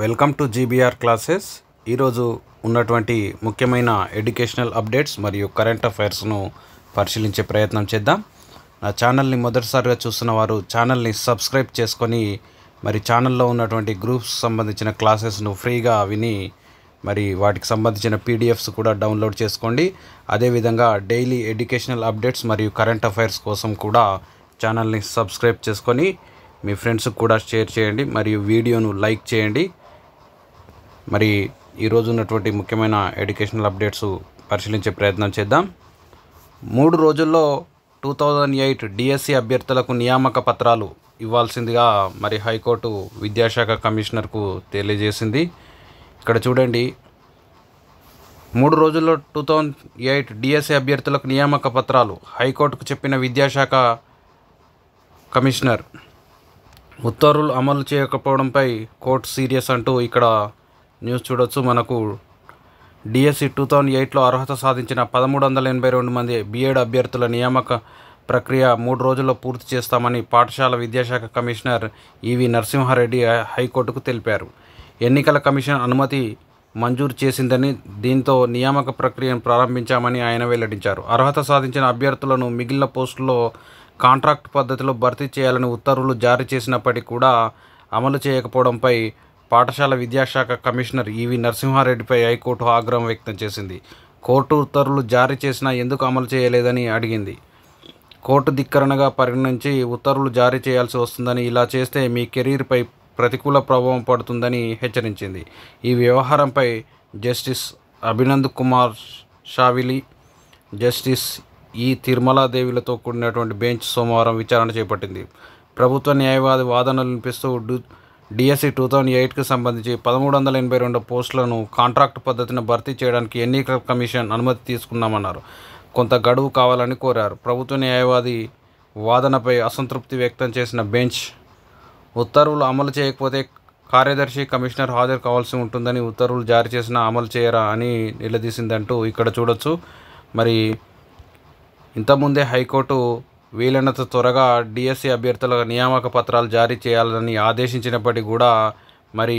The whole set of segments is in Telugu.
Welcome to GBR classes. ఈరోజు ఉన్నటువంటి ముఖ్యమైన ఎడ్యుకేషనల్ అప్డేట్స్ మరియు కరెంట్ అఫైర్స్ను పరిశీలించే ప్రయత్నం చేద్దాం. నా ఛానల్ని మొదటిసారిగా చూస్తున్న వారు ఛానల్ని సబ్స్క్రైబ్ చేసుకొని మరి ఛానల్లో ఉన్నటువంటి గ్రూప్స్ సంబంధించిన క్లాసెస్ను ఫ్రీగా విని మరి వాటికి సంబంధించిన పీడిఎఫ్స్ కూడా డౌన్లోడ్ చేసుకోండి. అదేవిధంగా డైలీ ఎడ్యుకేషనల్ అప్డేట్స్ మరియు కరెంట్ అఫైర్స్ కోసం కూడా ఛానల్ని సబ్స్క్రైబ్ చేసుకొని మీ ఫ్రెండ్స్కి కూడా షేర్ చేయండి మరియు వీడియోను లైక్ చేయండి. మరి ఈరోజు ఉన్నటువంటి ముఖ్యమైన ఎడ్యుకేషనల్ అప్డేట్స్ పరిశీలించే ప్రయత్నం చేద్దాం. 3 రోజుల్లో 2008 డిఎస్సి అభ్యర్థులకు నియామక పత్రాలు ఇవ్వాల్సిందిగా మరి హైకోర్టు విద్యాశాఖ కమిషనర్కు తెలియజేసింది. ఇక్కడ చూడండి, 3 రోజుల్లో 2008 డిఎస్సి అభ్యర్థులకు నియామక పత్రాలు హైకోర్టుకు చెప్పిన విద్యాశాఖ కమిషనర్. ఉత్తర్వులు అమలు చేయకపోవడంపై కోర్టు సీరియస్ అంటూ ఇక్కడ న్యూస్ చూడొచ్చు. మనకు డిఎస్సి 2008లో అర్హత సాధించిన 1382 మంది బీఎడ్ అభ్యర్థుల నియామక ప్రక్రియ 3 రోజుల్లో పూర్తి చేస్తామని పాఠశాల విద్యాశాఖ కమిషనర్ ఈవి నరసింహారెడ్డి హైకోర్టుకు తెలిపారు. ఎన్నికల కమిషన్ అనుమతి మంజూరు చేసిందని, దీంతో నియామక ప్రక్రియను ప్రారంభించామని ఆయన వెల్లడించారు. అర్హత సాధించిన అభ్యర్థులను మిగిలిన పోస్టుల్లో కాంట్రాక్ట్ పద్ధతిలో భర్తీ చేయాలని ఉత్తర్వులు జారీ చేసినప్పటికీ కూడా అమలు చేయకపోవడంపై పాఠశాల విద్యాశాఖ కమిషనర్ ఈవి నరసింహారెడ్డిపై హైకోర్టు ఆగ్రహం వ్యక్తం చేసింది. కోర్టు ఉత్తర్వులు జారీ చేసినా ఎందుకు అమలు చేయలేదని అడిగింది. కోర్టు ధిక్కరణగా పరిగణించి ఉత్తర్వులు జారీ చేయాల్సి వస్తుందని, ఇలా చేస్తే మీ కెరీర్పై ప్రతికూల ప్రభావం పడుతుందని హెచ్చరించింది. ఈ వ్యవహారంపై జస్టిస్ అభినంద్ కుమార్ షావిలి, జస్టిస్ ఈ తిరుమలాదేవిలతో కూడినటువంటి బెంచ్ సోమవారం విచారణ చేపట్టింది. ప్రభుత్వ న్యాయవాది వాదనలు వినిపిస్తూ డిఎస్సి 2008కి సంబంధించి 1382 పోస్టులను కాంట్రాక్ట్ పద్ధతిని భర్తీ చేయడానికి ఎన్నికల కమిషన్ అనుమతి తీసుకున్నామన్నారు. కొంత గడువు కావాలని కోరారు. ప్రభుత్వ న్యాయవాది వాదనపై అసంతృప్తి వ్యక్తం చేసిన బెంచ్, ఉత్తర్వులు అమలు చేయకపోతే కార్యదర్శి కమిషనర్ హాజరు కావాల్సి ఉంటుందని, ఉత్తర్వులు జారీ చేసినా అమలు చేయరా అని నిలదీసిందంటూ ఇక్కడ చూడొచ్చు. మరి ఇంతకుముందే హైకోర్టు వీలైనంత త్వరగా డిఎస్సి అభ్యర్థుల నియామక పత్రాలు జారీ చేయాలని ఆదేశించినప్పటికీ కూడా మరి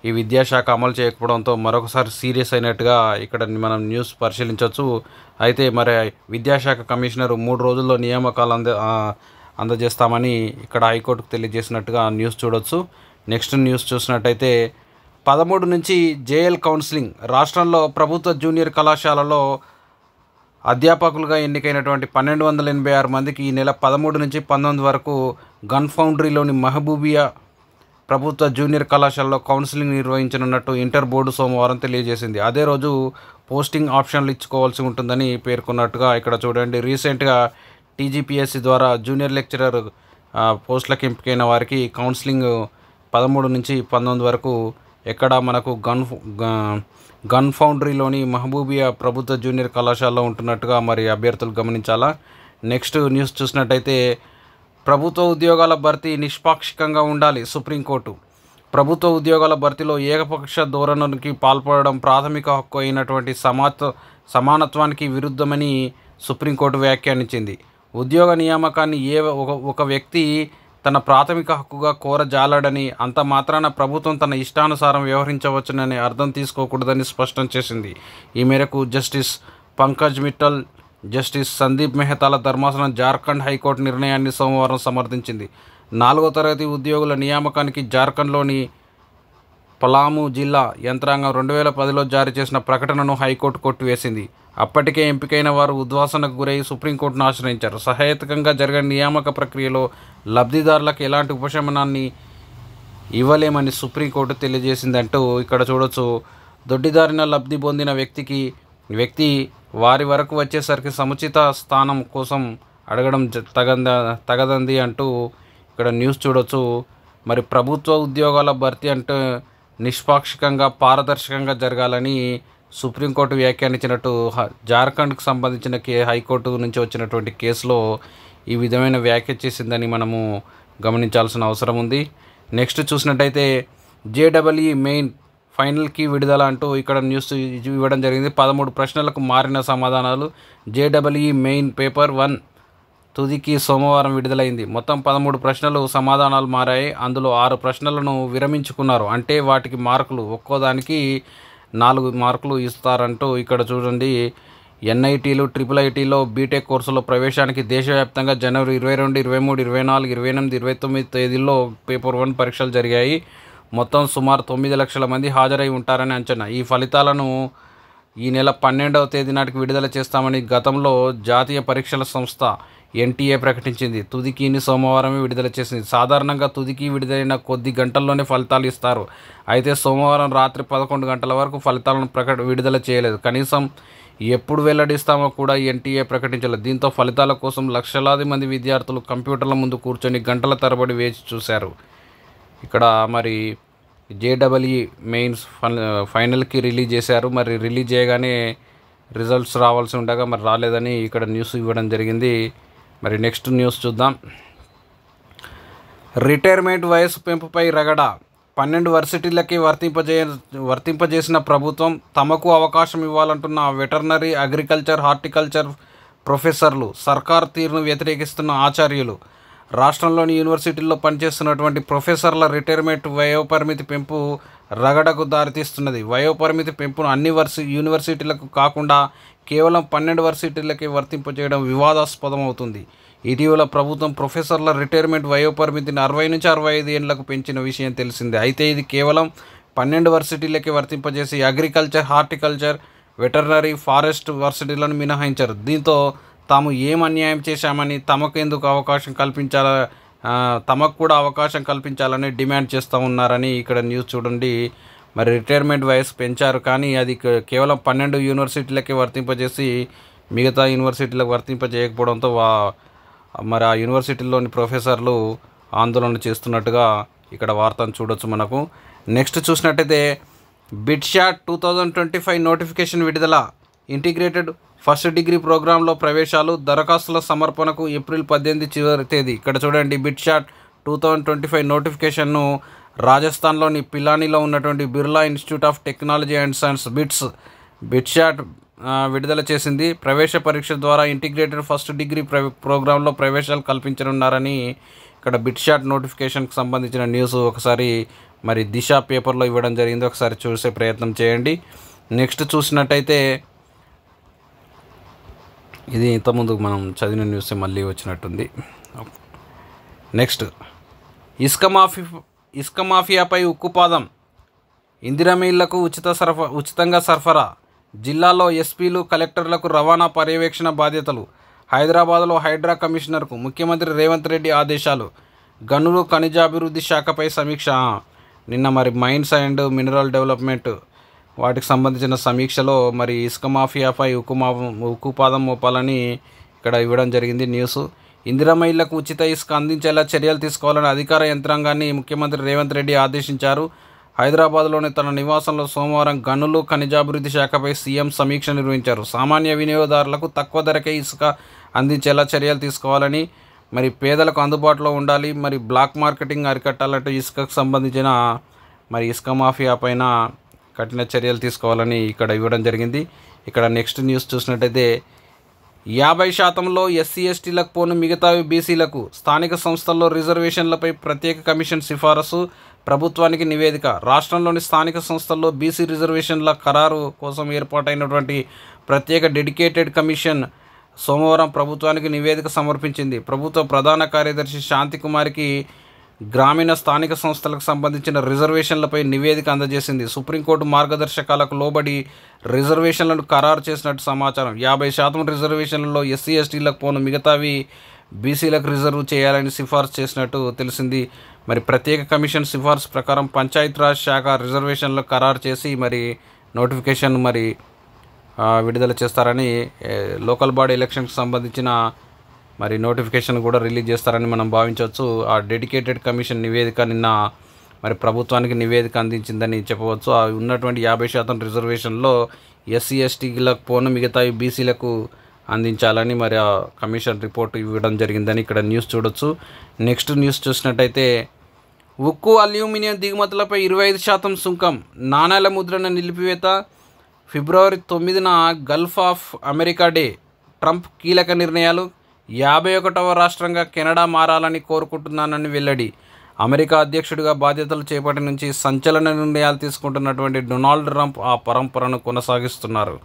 ఈ విద్యాశాఖ అమలు చేయకపోవడంతో మరొకసారి సీరియస్ అయినట్టుగా ఇక్కడ మనం న్యూస్ పరిశీలించవచ్చు. అయితే మరి విద్యాశాఖ కమిషనర్ 3 రోజుల్లో నియామకాలు అందజేస్తామని ఇక్కడ హైకోర్టుకు తెలియజేసినట్టుగా న్యూస్ చూడొచ్చు. నెక్స్ట్ న్యూస్ చూసినట్టయితే 13 నుంచి జేఎల్ కౌన్సిలింగ్. రాష్ట్రంలో ప్రభుత్వ జూనియర్ కళాశాలలో అధ్యాపకులుగా ఎన్నికైనటువంటి 1286 మందికి ఈ నెల 13 నుంచి 19 వరకు గన్ ఫౌండరీలోని మహబూబియా ప్రభుత్వ జూనియర్ కళాశాలలో కౌన్సిలింగ్ నిర్వహించనున్నట్టు ఇంటర్ బోర్డు సోమవారం తెలియజేసింది. అదే రోజు పోస్టింగ్ ఆప్షన్లు ఇచ్చుకోవాల్సి ఉంటుందని పేర్కొన్నట్టుగా ఇక్కడ చూడండి. రీసెంట్గా టీజీపీఎస్సీ ద్వారా జూనియర్ లెక్చరర్ పోస్టులకు ఎంపికైన వారికి కౌన్సిలింగ్ 13 నుంచి 19 వరకు ఎక్కడ మనకు గన్ ఫౌండరీలోని మహబూబియా ప్రభుత్వ జూనియర్ కళాశాలలో ఉంటున్నట్టుగా మరి అభ్యర్థులు గమనించాలా. నెక్స్ట్ న్యూస్ చూసినట్టయితే ప్రభుత్వ ఉద్యోగాల భర్తీ నిష్పాక్షికంగా ఉండాలి సుప్రీంకోర్టు. ప్రభుత్వ ఉద్యోగాల భర్తీలో ఏకపక్ష ధోరణికి పాల్పడడం ప్రాథమిక హక్కు అయినటువంటి సమానత్వానికి విరుద్ధమని సుప్రీంకోర్టు వ్యాఖ్యానించింది. ఉద్యోగ నియామకాన్ని ఒక వ్యక్తి తన ప్రాథమిక హక్కుగా కోరజాలడని, అంత మాత్రాన ప్రభుత్వం తన ఇష్టానుసారం వ్యవహరించవచ్చునని అర్థం తీసుకోకూడదని స్పష్టం చేసింది. ఈ మేరకు జస్టిస్ పంకజ్ మిట్టల్, జస్టిస్ సందీప్ మెహతాల ధర్మాసనం జార్ఖండ్ హైకోర్టు నిర్ణయాన్ని సోమవారం సమర్థించింది. 4వ తరగతి ఉద్యోగుల నియామకానికి జార్ఖండ్లోని పలాము జిల్లా యంత్రాంగం 2010లో జారీ చేసిన ప్రకటనను హైకోర్టు కొట్టివేసింది. అప్పటికే ఎంపికైన వారు ఉద్వాసనకు గురై సుప్రీంకోర్టును ఆశ్రయించారు. సహేతుకంగా జరిగిన నియామక ప్రక్రియలో లబ్ధిదారులకు ఎలాంటి ఉపశమనాన్ని ఇవ్వలేమని సుప్రీంకోర్టు తెలియజేసిందంటూ ఇక్కడ చూడొచ్చు. దొడ్డిదారిన లబ్ధి పొందిన వ్యక్తి వారి వరకు వచ్చేసరికి సముచిత స్థానం కోసం అడగడం తగదంది అంటూ ఇక్కడ న్యూస్ చూడొచ్చు. మరి ప్రభుత్వ ఉద్యోగాల భర్తీ అంటే నిష్పాక్షికంగా పారదర్శకంగా జరగాలని సుప్రీంకోర్టు వ్యాఖ్యానించినట్టు జార్ఖండ్కు సంబంధించిన హైకోర్టు నుంచి వచ్చినటువంటి కేసులో ఈ విధమైన వ్యాఖ్య చేసిందని మనము గమనించాల్సిన అవసరం ఉంది. నెక్స్ట్ చూసినట్టయితే జేడబ్ల్యూఈ మెయిన్ ఫైనల్కి విడుదల అంటూ ఇక్కడ న్యూస్ ఇవ్వడం జరిగింది. 13 ప్రశ్నలకు మారిన సమాధానాలు. జేడబ్ల్యూఈ మెయిన్ పేపర్ 1 తుదికి సోమవారం విడుదలైంది. మొత్తం 13 ప్రశ్నలు సమాధానాలు మారాయి. అందులో 6 ప్రశ్నలను విరమించుకున్నారు. అంటే వాటికి మార్కులు ఒక్కోదానికి 4 మార్కులు ఇస్తారంటూ ఇక్కడ చూడండి. ఎన్ఐటీలు, ట్రిపుల్ ఐటీలో బీటెక్ కోర్సులో ప్రవేశానికి దేశవ్యాప్తంగా జనవరి 22, 23, 24, 28, 29 తేదీల్లో పేపర్ 1 పరీక్షలు జరిగాయి. మొత్తం సుమారు 9 లక్షల మంది హాజరై ఉంటారని అంచనా. ఈ ఫలితాలను ఈ నెల 12వ తేదీ నాటికి విడుదల చేస్తామని గతంలో జాతీయ పరీక్షల సంస్థ ఎన్టీఏ ప్రకటించింది. తుదికీని సోమవారమే విడుదల చేసింది. సాధారణంగా తుదికి విడుదలైన కొద్ది గంటల్లోనే ఫలితాలు ఇస్తారు. అయితే సోమవారం రాత్రి 11 గంటల వరకు ఫలితాలను విడుదల చేయలేదు. కనీసం ఎప్పుడు వెల్లడిస్తామో కూడా ఎన్టీఏ ప్రకటించలేదు. దీంతో ఫలితాల కోసం లక్షలాది మంది విద్యార్థులు కంప్యూటర్ల ముందు కూర్చొని గంటల తరబడి వేచి చూశారు. ఇక్కడ మరి జేడబ్ల్యూ మెయిన్స్ ఫైనల్కి రిలీజ్ చేశారు. మరి రిలీజ్ చేయగానే రిజల్ట్స్ రావాల్సి ఉండగా మరి రాలేదని ఇక్కడ న్యూస్ ఇవ్వడం జరిగింది. మరి నెక్స్ట్ న్యూస్ చూద్దాం. రిటైర్మెంట్ వయసు పెంపుపై రగడ. 12 వర్సిటీలకి వర్తింపజేసిన ప్రభుత్వం తమకు అవకాశం ఇవ్వాలంటున్న వెటర్నరీ, అగ్రికల్చర్, హార్టికల్చర్ ప్రొఫెసర్లు, సర్కార్ తీరును వ్యతిరేకిస్తున్న ఆచార్యులు, రాష్ట్రంలోని యూనివర్సిటీల్లో పనిచేస్తున్నటువంటి ప్రొఫెసర్ల రిటైర్మెంట్ వయోపరిమితి పెంపు రగడకు దారితీస్తున్నది. వయోపరిమితి పెంపును అన్ని యూనివర్సిటీలకు కాకుండా కేవలం 12 వర్సిటీలకే వర్తింపజేయడం వివాదాస్పదం అవుతుంది. ఇటీవల ప్రభుత్వం ప్రొఫెసర్ల రిటైర్మెంట్ వయోపరిమితిని 60 నుంచి 65 ఏళ్లకు పెంచిన విషయం తెలిసిందే. అయితే ఇది కేవలం 12 వర్సిటీలకే వర్తింపజేసి అగ్రికల్చర్, హార్టికల్చర్, వెటర్నరీ, ఫారెస్ట్ వర్సిటీలను మినహాయించారు. దీంతో తాము ఏం అన్యాయం చేశామని, తమకు కూడా అవకాశం కల్పించాలని డిమాండ్ చేస్తూ ఉన్నారని ఇక్కడ న్యూస్ చూడండి. మరి రిటైర్మెంట్ వయసు పెంచారు కానీ అది కేవలం 12 యూనివర్సిటీలకే వర్తింపజేసి మిగతా యూనివర్సిటీలకు వర్తింపజేయకపోవడంతో మరి ఆ యూనివర్సిటీల్లోని ప్రొఫెసర్లు ఆందోళన చేస్తున్నట్టుగా ఇక్కడ వార్తను చూడొచ్చు మనకు. నెక్స్ట్ చూసినట్టయితే బిట్శాట్ 2025 నోటిఫికేషన్ విడుదల. ఇంటిగ్రేటెడ్ ఫస్ట్ డిగ్రీ ప్రోగ్రాంలో ప్రవేశాలు, దరఖాస్తుల సమర్పణకు ఏప్రిల్ 18 చివరి తేదీ. ఇక్కడ చూడండి, బిట్శాట్ 2025 నోటిఫికేషన్ను రాజస్థాన్లోని పిలానీలో ఉన్నటువంటి Birla institute of technology and science BITSAT విడుదల చేసింది. ప్రవేశ పరీక్ష ద్వారా ఇంటిగ్రేటెడ్ ఫస్ట్ డిగ్రీ ప్రోగ్రాంలో ప్రవేశాలు కల్పించనున్నారని ఇక్కడ బిట్శాట్ నోటిఫికేషన్కి సంబంధించిన న్యూస్ ఒకసారి మరి దిశ పేపర్లో ఇవ్వడం జరిగింది. ఒకసారి చూసే ప్రయత్నం చేయండి. నెక్స్ట్ చూసినట్టయితే ఇది ఇంతకుముందు మనం చదివిన న్యూస్ మళ్ళీ వచ్చినట్టుంది. నెక్స్ట్ ఇసుక మాఫియాపై ఉక్కుపాదం. ఇందిరమ్మ ఇళ్లకు ఉచితంగా సరఫరా. జిల్లాలో ఎస్పీలు, కలెక్టర్లకు రవాణా పర్యవేక్షణ బాధ్యతలు. హైదరాబాద్లో హైడ్రా కమిషనర్కు ముఖ్యమంత్రి రేవంత్ రెడ్డి ఆదేశాలు. గనులు, ఖనిజాభివృద్ధి శాఖపై సమీక్ష. నిన్న మరి మైన్స్ అండ్ మినరల్ డెవలప్మెంట్ వాటికి సంబంధించిన సమీక్షలో మరి ఇసుక మాఫియాపై ఉక్కుపాదం మోపాలని ఇక్కడ ఇవ్వడం జరిగింది న్యూస్. ఇందిరమ్మ ఇళ్లకు ఉచిత ఇసుక అందించేలా చర్యలు తీసుకోవాలని అధికార యంత్రాంగాన్ని ముఖ్యమంత్రి రేవంత్ రెడ్డి ఆదేశించారు. హైదరాబాద్లోని తన నివాసంలో సోమవారం గనులు, ఖనిజాభివృద్ధి శాఖపై సీఎం సమీక్ష నిర్వహించారు. సామాన్య వినియోగదారులకు తక్కువ ధరకే ఇసుక అందించేలా చర్యలు తీసుకోవాలని, మరి పేదలకు అందుబాటులో ఉండాలి, మరి బ్లాక్ మార్కెటింగ్ అరికట్టాలంటే ఇసుకకు సంబంధించిన మరి ఇసుక మాఫియా పైన కఠిన చర్యలు తీసుకోవాలని ఇక్కడ ఇవ్వడం జరిగింది. ఇక్కడ నెక్స్ట్ న్యూస్ చూసినట్టయితే 50% ఎస్సీ ఎస్టీలకు పోను మిగతావి బీసీలకు. స్థానిక సంస్థల్లో రిజర్వేషన్లపై ప్రత్యేక కమిషన్ సిఫారసు, ప్రభుత్వానికి నివేదిక. రాష్ట్రంలోని స్థానిక సంస్థల్లో బీసీ రిజర్వేషన్ల ఖరారు కోసం ఏర్పాటైనటువంటి ప్రత్యేక డెడికేటెడ్ కమిషన్ సోమవారం ప్రభుత్వానికి నివేదిక సమర్పించింది. ప్రభుత్వ ప్రధాన కార్యదర్శి శాంతికుమారికి గ్రామీణ స్థానిక సంస్థలకు సంబంధించిన రిజర్వేషన్లపై నివేదిక అందజేసింది. సుప్రీంకోర్టు మార్గదర్శకాలకు లోబడి రిజర్వేషన్లను ఖరారు చేసినట్టు సమాచారం. 50% రిజర్వేషన్లలో ఎస్సీ ఎస్టీలకు పోను మిగతావి బీసీలకు రిజర్వ్ చేయాలని సిఫార్సు చేసినట్టు తెలిసింది. మరి ప్రత్యేక కమిషన్ సిఫార్సు ప్రకారం పంచాయతీరాజ్ శాఖ రిజర్వేషన్లు ఖరారు చేసి మరి నోటిఫికేషన్ మరి విడుదల చేస్తారని, లోకల్ బాడీ ఎలక్షన్కి సంబంధించిన మరి నోటిఫికేషన్ కూడా రిలీజ్ చేస్తారని మనం భావించవచ్చు. ఆ డెడికేటెడ్ కమిషన్ నివేదిక నిన్న మరి ప్రభుత్వానికి నివేదిక అందించిందని చెప్పవచ్చు. ఆ ఉన్నటువంటి 50% రిజర్వేషన్లో ఎస్సీ ఎస్టీలకు పోను మిగతావి బీసీలకు అందించాలని మరి ఆ కమిషన్ రిపోర్ట్ ఇవ్వడం జరిగిందని ఇక్కడ న్యూస్ చూడొచ్చు. నెక్స్ట్ న్యూస్ చూసినట్టయితే ఉక్కు, అల్యూమినియం దిగుమతులపై 25% సుంకం. నాణేల ముద్రణ నిలిపివేత. ఫిబ్రవరి 9న gulf of America day. Trump కీలక నిర్ణయాలు. 51వ రాష్ట్రంగా కెనడా మారాలని కోరుకుంటున్నానని వెల్లడి. అమెరికా అధ్యక్షుడిగా బాధ్యతలు చేపట్టి నుంచి సంచలన నిర్ణయాలు తీసుకుంటున్నటువంటి డొనాల్డ్ ట్రంప్ ఆ పరంపరను కొనసాగిస్తున్నారు.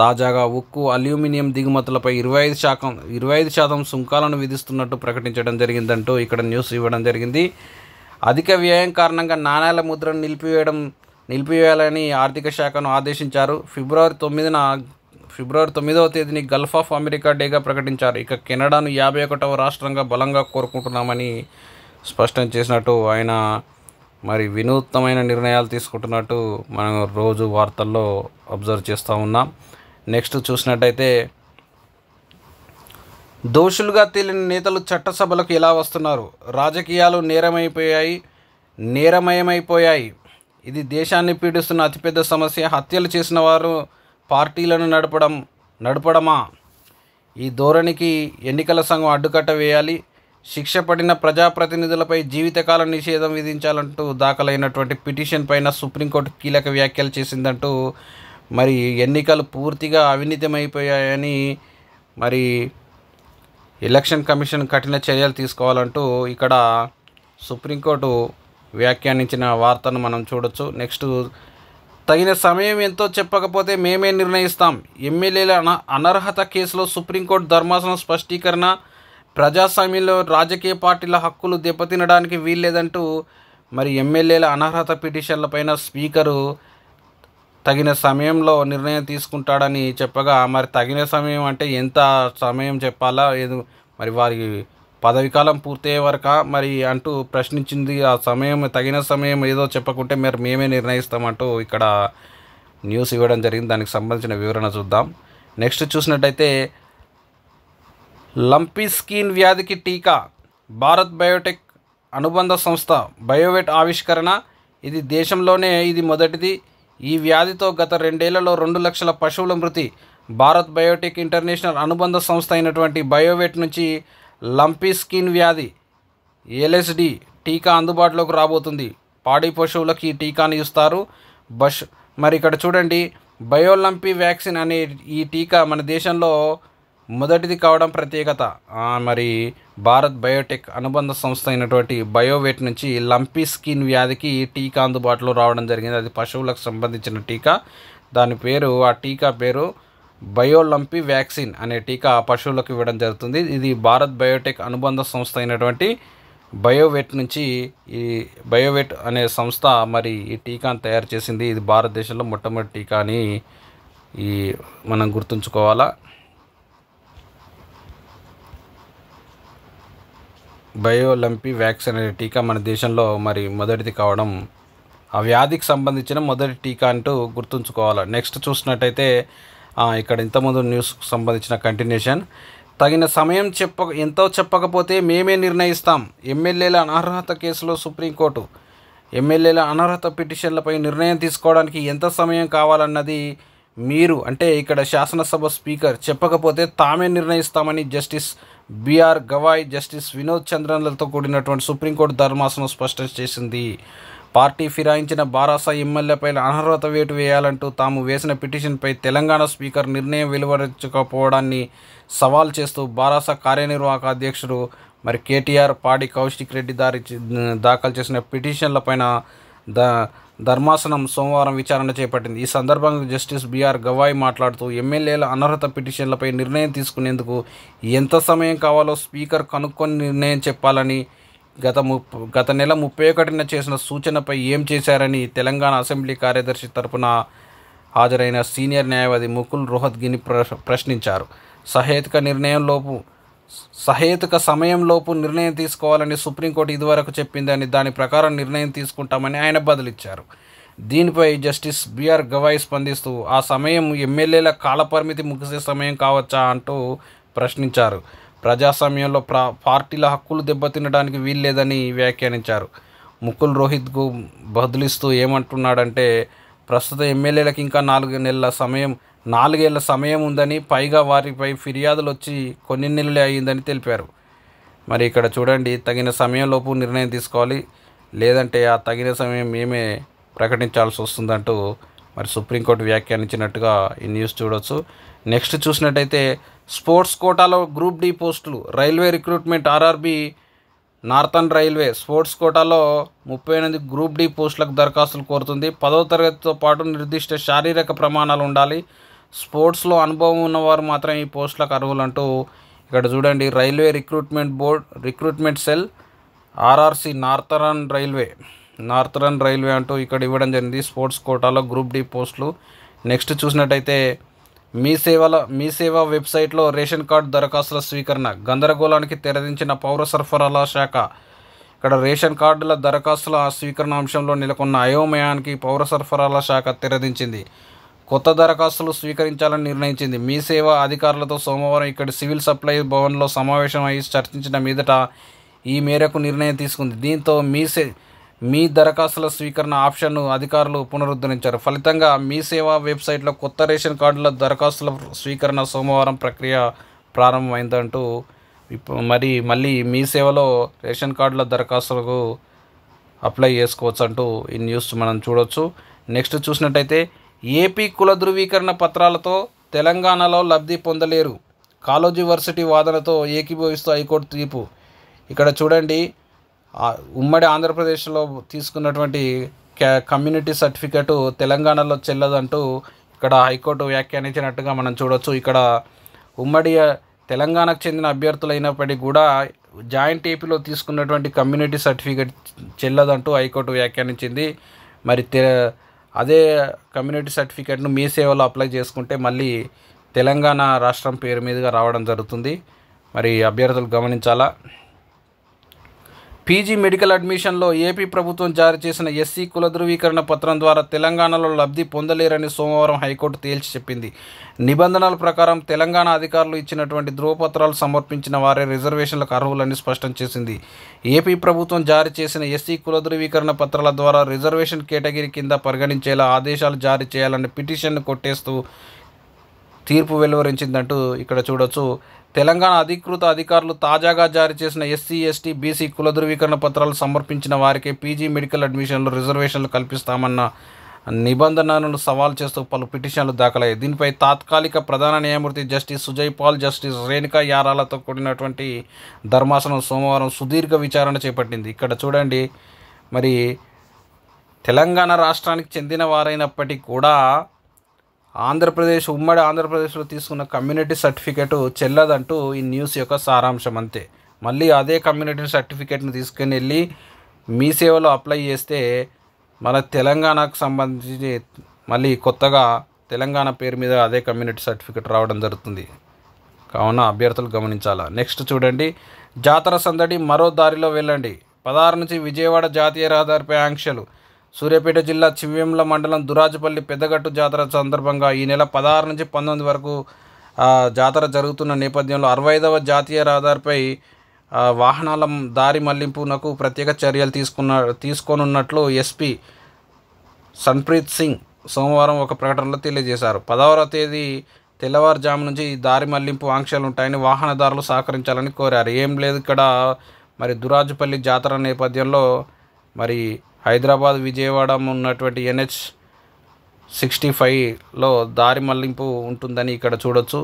తాజాగా ఉక్కు, అల్యూమినియం దిగుమతులపై 25% సుంకాలను విధిస్తున్నట్టు ప్రకటించడం జరిగిందంటూ ఇక్కడ న్యూస్ ఇవ్వడం జరిగింది. అధిక వ్యయం కారణంగా నాణేల ముద్రను నిలిపివేయాలని ఆర్థిక శాఖను ఆదేశించారు. ఫిబ్రవరి 9వ తేదీని గల్ఫ్ ఆఫ్ అమెరికా డేగా ప్రకటించారు. ఇక కెనడాను 51వ రాష్ట్రంగా బలంగా కోరుకుంటున్నామని స్పష్టం చేసినట్టు ఆయన మరి వినూత్నమైన నిర్ణయాలు తీసుకుంటున్నట్టు మనం రోజు వార్తల్లో అబ్జర్వ్ చేస్తూ ఉన్నాం. నెక్స్ట్ చూసినట్టయితే దోషులుగా తేలిన నేతలు చట్టసభలకు ఎలా వస్తున్నారు? రాజకీయాలు నేరమయమైపోయాయి. ఇది దేశాన్ని పీడిస్తున్న అతిపెద్ద సమస్య. హత్యలు చేసిన వారు పార్టీలను నడపడమా? ఈ ధోరణికి ఎన్నికల సంఘం అడ్డుకట్ట వేయాలి. శిక్ష పడిన ప్రజాప్రతినిధులపై జీవితకాల నిషేధం విధించాలంటూ దాఖలైనటువంటి పిటిషన్ పైన సుప్రీంకోర్టు కీలక వ్యాఖ్యలు చేసిందంటూ మరి ఎన్నికలు పూర్తిగా అవినీతిమైపోయాయని మరి ఎలక్షన్ కమిషన్ కఠిన చర్యలు తీసుకోవాలంటూ ఇక్కడ సుప్రీంకోర్టు వ్యాఖ్యానించిన వార్తను మనం చూడొచ్చు. నెక్స్ట్, తగిన సమయం ఎంతో చెప్పకపోతే మేమే నిర్ణయిస్తాం. ఎమ్మెల్యేల అనర్హత కేసులో సుప్రీంకోర్టు ధర్మాసనం స్పష్టీకరణ. ప్రజాస్వామ్యంలో రాజకీయ పార్టీల హక్కులు దెబ్బతినడానికి వీల్లేదంటూ మరి ఎమ్మెల్యేల అనర్హత పిటిషన్లపైన స్పీకరు తగిన సమయంలో నిర్ణయం తీసుకుంటాడని చెప్పగా, మరి తగిన సమయం అంటే ఎంత సమయం చెప్పాలా, మరి వారి పదవి కాలం పూర్తయ్యే వరకా మరి అంటూ ప్రశ్నించింది. ఆ సమయం తగిన సమయం ఏదో చెప్పకుంటే మరి మేమే నిర్ణయిస్తామంటూ ఇక్కడ న్యూస్ ఇవ్వడం జరిగింది. దానికి సంబంధించిన వివరణ చూద్దాం. నెక్స్ట్ చూసినట్టయితే లంపీ స్కిన్ వ్యాధికి టీకా భారత్ బయోటెక్ అనుబంధ సంస్థ బయోవెట్ ఆవిష్కరణ. ఇది దేశంలోనే మొదటిది. ఈ వ్యాధితో గత 2 ఏళ్లలో 2 లక్షల పశువుల మృతి. భారత్ బయోటెక్ ఇంటర్నేషనల్ అనుబంధ సంస్థ అయినటువంటి బయోవెట్ నుంచి లంపీ స్కిన్ వ్యాధి LSD టీకా అందుబాటులోకి రాబోతుంది. పాడి పశువులకు ఈ టీకాను ఇస్తారు. మరి ఇక్కడ చూడండి, బయోలంపీ వ్యాక్సిన్ అనే ఈ టీకా మన దేశంలో మొదటిది కావడం ప్రత్యేకత. మరి భారత్ బయోటెక్ అనుబంధ సంస్థ అయినటువంటి బయోవెట్ నుంచి లంపీ స్కిన్ వ్యాధికి టీకా అందుబాటులో రావడం జరిగింది. అది పశువులకు సంబంధించిన టీకా. ఆ టీకా పేరు బయోలంపీ వ్యాక్సిన్ అనే టీకా పశువులకు ఇవ్వడం జరుగుతుంది. ఇది భారత్ బయోటెక్ అనుబంధ సంస్థ అయినటువంటి బయోవెట్ నుంచి ఈ బయోవెట్ అనే సంస్థ మరి ఈ టీకాను తయారు చేసింది. ఇది భారతదేశంలో మొట్టమొదటి టీకా అని మనం గుర్తుంచుకోవాలా. బయోలంపీ వ్యాక్సిన్ అనే టీకా మన దేశంలో మరి మొదటిది కావడం, ఆ వ్యాధికి సంబంధించిన మొదటి టీకా అంటూ గుర్తుంచుకోవాలి. నెక్స్ట్ చూసినట్టయితే ఇక్కడ ఇంతకుముందు న్యూస్కు సంబంధించిన కంటిన్యూషన్. తగిన సమయం ఎంతో చెప్పకపోతే మేమే నిర్ణయిస్తాం. ఎమ్మెల్యేల అనర్హత కేసులో సుప్రీంకోర్టు ఎమ్మెల్యేల అనర్హత పిటిషన్లపై నిర్ణయం తీసుకోవడానికి ఎంత సమయం కావాలన్నది మీరు అంటే ఇక్కడ శాసనసభ స్పీకర్ చెప్పకపోతే తామే నిర్ణయిస్తామని justice BR Gavai, justice Vinod చంద్రన్లతో కూడినటువంటి సుప్రీంకోర్టు ధర్మాసనం స్పష్టం చేసింది. పార్టీ ఫిరాయించిన బారాస ఎమ్మెల్యేపై అనర్హత వేటు వేయాలంటూ తాము వేసిన పిటిషన్పై తెలంగాణ స్పీకర్ నిర్ణయం వెలువరించకపోవడాన్ని సవాల్ చేస్తూ బారాస కార్యనిర్వాహక అధ్యక్షుడు మరి కేటీఆర్, పాడి కౌశిక్ రెడ్డి దాఖలు చేసిన పిటిషన్లపైన ధర్మాసనం సోమవారం విచారణ చేపట్టింది. ఈ సందర్భంగా జస్టిస్ బిఆర్ గవాయ్ మాట్లాడుతూ ఎమ్మెల్యేల అనర్హత పిటిషన్లపై నిర్ణయం తీసుకునేందుకు ఎంత సమయం కావాలో స్పీకర్ కనుక్కొని నిర్ణయం చెప్పాలని, గత నెల 31న చేసిన సూచనపై ఏం చేశారని తెలంగాణ అసెంబ్లీ కార్యదర్శి తరపున హాజరైన సీనియర్ న్యాయవాది ముకుల్ రోహత్గిని ప్రశ్నించారు. సహేతుక సమయంలోపు నిర్ణయం తీసుకోవాలని సుప్రీంకోర్టు ఇదివరకు చెప్పిందని, దాని ప్రకారం నిర్ణయం తీసుకుంటామని ఆయన బదులిచ్చారు. దీనిపై జస్టిస్ బిఆర్ గవాయ్ స్పందిస్తూ ఆ సమయం ఎమ్మెల్యేల కాలపరిమితి ముగిసే సమయం కావచ్చా అంటూ ప్రశ్నించారు. ప్రజాస్వామ్యంలో పార్టీల హక్కులు దెబ్బతినడానికి వీల్లేదని వ్యాఖ్యానించారు. ముకుల్ రోహిత్కు బదులిస్తూ ఏమంటున్నాడంటే, ప్రస్తుత ఎమ్మెల్యేలకు ఇంకా 4 ఏళ్ల సమయం ఉందని, పైగా వారిపై ఫిర్యాదులు వచ్చి కొన్ని నెలలే అయ్యిందని తెలిపారు. మరి ఇక్కడ చూడండి, తగిన సమయంలోపు నిర్ణయం తీసుకోవాలి, లేదంటే ఆ తగిన సమయం మేమే ప్రకటించాల్సి వస్తుందంటూ మరి సుప్రీంకోర్టు వ్యాఖ్యానించినట్టుగా ఈ న్యూస్ చూడవచ్చు. నెక్స్ట్ చూసినట్టయితే స్పోర్ట్స్ కోటాలో గ్రూప్ డి పోస్టులు. Railway recruitment RRB northern railway sports కోటాలో 38 గ్రూప్ డి పోస్టులకు దరఖాస్తులు కోరుతుంది. 10వ తరగతితో పాటు నిర్దిష్ట శారీరక ప్రమాణాలు ఉండాలి. స్పోర్ట్స్లో అనుభవం ఉన్నవారు మాత్రం ఈ పోస్టులకు అర్హులంటూ ఇక్కడ చూడండి. Railway recruitment cell RRC northern railway అంటూ ఇక్కడ ఇవ్వడం జరిగింది. స్పోర్ట్స్ కోటాలో గ్రూప్ డి పోస్టులు. నెక్స్ట్ చూసినట్టయితే మీ సేవ వెబ్సైట్లో రేషన్ కార్డు దరఖాస్తుల స్వీకరణ. గందరగోళానికి తెరదించిన పౌర సరఫరాల శాఖ. ఇక్కడ రేషన్ కార్డుల దరఖాస్తుల స్వీకరణ అంశంలో నెలకొన్న అయోమయానికి పౌర సరఫరాల శాఖ తెరదించింది. కొత్త దరఖాస్తులు స్వీకరించాలని నిర్ణయించింది. మీ సేవ అధికారులతో సోమవారం ఇక్కడ సివిల్ సప్లై భవన్లో సమావేశం అయి చర్చించిన మీదట ఈ మేరకు నిర్ణయం తీసుకుంది. దీంతో మీ దరఖాస్తుల స్వీకరణ ఆప్షన్ను అధికారులు పునరుద్ధరించారు. ఫలితంగా మీ సేవ వెబ్సైట్లో కొత్త రేషన్ కార్డుల దరఖాస్తుల స్వీకరణ సోమవారం ప్రక్రియ ప్రారంభమైందంటూ మళ్ళీ మీ సేవలో రేషన్ కార్డుల దరఖాస్తులకు అప్లై చేసుకోవచ్చు అంటూ ఈ న్యూస్ మనం చూడవచ్చు. నెక్స్ట్ చూసినట్టయితే ఏపీ కుల ధృవీకరణ పత్రాలతో తెలంగాణలో లబ్ధి పొందలేరు. కాళోజీ వర్సిటీ వాదనతో ఏకీభవిస్తూ హైకోర్టు తీర్పు. ఇక్కడ చూడండి, ఉమ్మడి ఆంధ్రప్రదేశ్లో తీసుకున్నటువంటి కమ్యూనిటీ సర్టిఫికెట్ తెలంగాణలో చెల్లదంటూ ఇక్కడ హైకోర్టు వ్యాఖ్యానించినట్టుగా మనం చూడవచ్చు. ఇక్కడ ఉమ్మడి తెలంగాణకు చెందిన అభ్యర్థులైనప్పటికీ కూడా జాయింట్ ఏపీలో తీసుకున్నటువంటి కమ్యూనిటీ సర్టిఫికెట్ చెల్లదంటూ హైకోర్టు వ్యాఖ్యానించింది. మరి అదే కమ్యూనిటీ సర్టిఫికెట్ను మీ సేవలో అప్లై చేసుకుంటే మళ్ళీ తెలంగాణ రాష్ట్రం పేరు మీదుగా రావడం జరుగుతుంది. మరి అభ్యర్థులు గమనించాలా. పీజీ మెడికల్ అడ్మిషన్లో ఏపీ ప్రభుత్వం జారీ చేసిన ఎస్సీ కుల ధృవీకరణ పత్రం ద్వారా తెలంగాణలో లబ్ధి పొందలేరని సోమవారం హైకోర్టు తేల్చి చెప్పింది. నిబంధనల ప్రకారం తెలంగాణ అధికారులు ఇచ్చినటువంటి ధృవపత్రాలు సమర్పించిన వారే రిజర్వేషన్లకు అర్హులని స్పష్టం చేసింది. ఏపీ ప్రభుత్వం జారీ చేసిన ఎస్సీ కుల ధృవీకరణ పత్రాల ద్వారా రిజర్వేషన్ కేటగిరీ కింద పరిగణించేలా ఆదేశాలు జారీ చేయాలని పిటిషన్ను కొట్టేస్తూ తీర్పు వెలువరించిందంటూ ఇక్కడ చూడొచ్చు. తెలంగాణ అధికృత అధికారులు తాజాగా జారీ చేసిన ఎస్సీ, ఎస్టీ, బీసీ కుల ధృవీకరణ పత్రాలు సమర్పించిన వారికి పీజీ మెడికల్ అడ్మిషన్లు రిజర్వేషన్లు కల్పిస్తామన్న నిబంధనలను సవాల్ చేస్తూ పలు పిటిషన్లు దాఖలయ్యాయి. దీనిపై తాత్కాలిక ప్రధాన న్యాయమూర్తి జస్టిస్ సుజయ్ పాల్, జస్టిస్ రేణుకా యారాలతో కూడినటువంటి ధర్మాసనం సోమవారం సుదీర్ఘ విచారణ చేపట్టింది. ఇక్కడ చూడండి, మరి తెలంగాణ రాష్ట్రానికి చెందిన వారైనప్పటికీ కూడా ఉమ్మడి ఆంధ్రప్రదేశ్లో తీసుకున్న కమ్యూనిటీ సర్టిఫికెట్ చెల్లదంటూ ఈ న్యూస్ యొక్క సారాంశం అంతే. మళ్ళీ అదే కమ్యూనిటీ సర్టిఫికెట్ని తీసుకుని వెళ్ళి మీ సేవలో అప్లై చేస్తే మన తెలంగాణకు సంబంధించి మళ్ళీ కొత్తగా తెలంగాణ పేరు మీద అదే కమ్యూనిటీ సర్టిఫికెట్ రావడం జరుగుతుంది. కావున అభ్యర్థులు గమనించాలా. నెక్స్ట్ చూడండి, జాతర సందడి మరో దారిలో వెళ్ళండి. 16 నుంచి విజయవాడ జాతీయ రహదారిపై ఆంక్షలు. సూర్యాపేట జిల్లా చివ్వేంల మండలం దురాజపల్లి పెద్దగట్టు జాతర సందర్భంగా ఈ నెల 16 నుంచి 19 వరకు జాతర జరుగుతున్న నేపథ్యంలో 65వ జాతీయ రహదారిపై వాహనాల దారి మళ్లింపునకు ప్రత్యేక చర్యలు తీసుకోనున్నట్లు ఎస్పీ సన్ప్రీత్ సింగ్ సోమవారం ఒక ప్రకటనలో తెలియజేశారు. 10వ తేదీ తెల్లవారుజాము నుంచి దారి మళ్లింపు ఆంక్షలు ఉంటాయని వాహనదారులు సహకరించాలని కోరారు. ఏం లేదు, ఇక్కడ మరి దురాజపల్లి జాతర నేపథ్యంలో మరి హైదరాబాద్ విజయవాడ ఉన్నటువంటి NH65లో దారి మళ్లింపు ఉంటుందని ఇక్కడ చూడొచ్చు.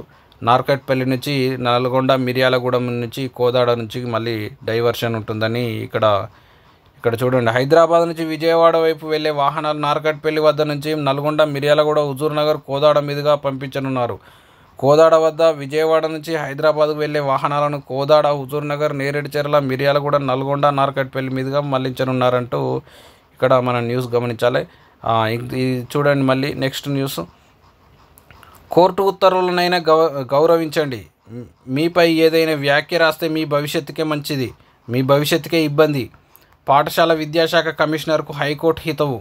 నార్కట్పల్లి నుంచి నల్గొండ, మిర్యాలగూడెం నుంచి కోదాడ నుంచి మళ్ళీ డైవర్షన్ ఉంటుందని ఇక్కడ చూడండి. హైదరాబాద్ నుంచి విజయవాడ వైపు వెళ్లే వాహనాలు నార్కట్పల్లి వద్ద నుంచి నల్గొండ, మిర్యాలగూడ, హుజూర్నగర్, కోదాడ మీదుగా పంపించనున్నారు. కోదాడ వద్ద విజయవాడ నుంచి హైదరాబాద్కు వెళ్లే వాహనాలను కోదాడ, హుజూర్నగర్, నేరేడుచెర్ల, మిర్యాలగూడ, నల్గొండ, నార్కట్పల్లి మీదుగా మళ్లించనున్నారంటూ ఇక్కడ మన న్యూస్ గమనించాలి. ఇది చూడండి. మళ్ళీ నెక్స్ట్ న్యూస్, కోర్టు ఉత్తర్వులనైనా గౌరవించండి. మీపై ఏదైనా వ్యాఖ్య రాస్తే మీ భవిష్యత్తుకే మంచిది, మీ భవిష్యత్తుకే ఇబ్బంది. పాఠశాల విద్యాశాఖ కమిషనర్కు హైకోర్టు హితవు.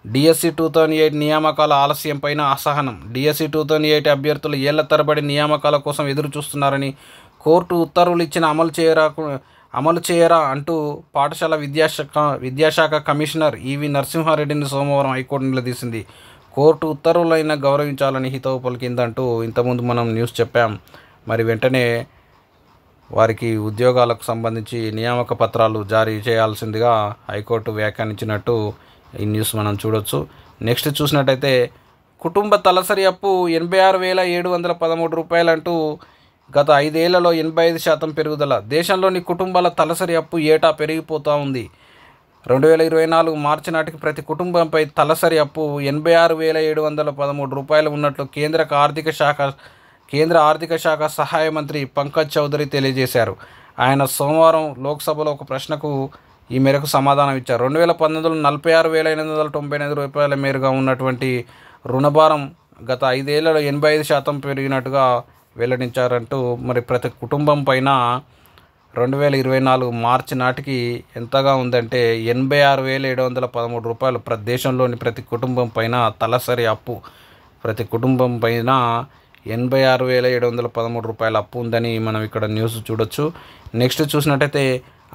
డిఎస్సి 2008 నియామకాల ఆలస్యంపైన అసహనం. డిఎస్సి 2008 అభ్యర్థులు ఏళ్ల తరబడి నియామకాల కోసం ఎదురు చూస్తున్నారని కోర్టు ఉత్తర్వులు ఇచ్చిన అమలు చేయరా అంటూ పాఠశాల విద్యాశాఖ కమిషనర్ ఈవి నరసింహారెడ్డిని సోమవారం హైకోర్టు నిలదీసింది. కోర్టు ఉత్తర్వులైనా గౌరవించాలని హితవు పలికిందంటూ ఇంతకుముందు మనం న్యూస్ చెప్పాం. మరి వెంటనే వారికి ఉద్యోగాలకు సంబంధించి నియామక పత్రాలు జారీ చేయాల్సిందిగా హైకోర్టు వ్యాఖ్యానించినట్టు ఈ న్యూస్ మనం చూడొచ్చు. నెక్స్ట్ చూసినట్టయితే కుటుంబ తలసరి అప్పు 86,713 రూపాయలంటూ గత 5 ఏళ్లలో 85% పెరుగుదల. దేశంలోని కుటుంబాల తలసరి అప్పు ఏటా పెరిగిపోతూ ఉంది. 2024 మార్చి నాటికి ప్రతి కుటుంబంపై తలసరి అప్పు రూ. 86,713 ఉన్నట్లు కేంద్ర ఆర్థిక శాఖ సహాయ మంత్రి పంకజ్ చౌదరి తెలియజేశారు. ఆయన సోమవారం లోక్సభలో ఒక ప్రశ్నకు ఈ మేరకు సమాధానం ఇచ్చారు. 2019లో రూ. 46,898 మేరగా ఉన్నటువంటి రుణభారం గత 5 ఏళ్లలో 85% పెరిగినట్టుగా వెల్లడించారంటూ మరి ప్రతి కుటుంబం పైన 2024 మార్చి నాటికి ఎంతగా ఉందంటే రూ. 86,713 దేశంలోని ప్రతి కుటుంబం పైన తలసరి అప్పు ప్రతి కుటుంబం పైన రూ. 86,713 అప్పు ఉందని మనం ఇక్కడ న్యూస్ చూడొచ్చు. నెక్స్ట్ చూసినట్టయితే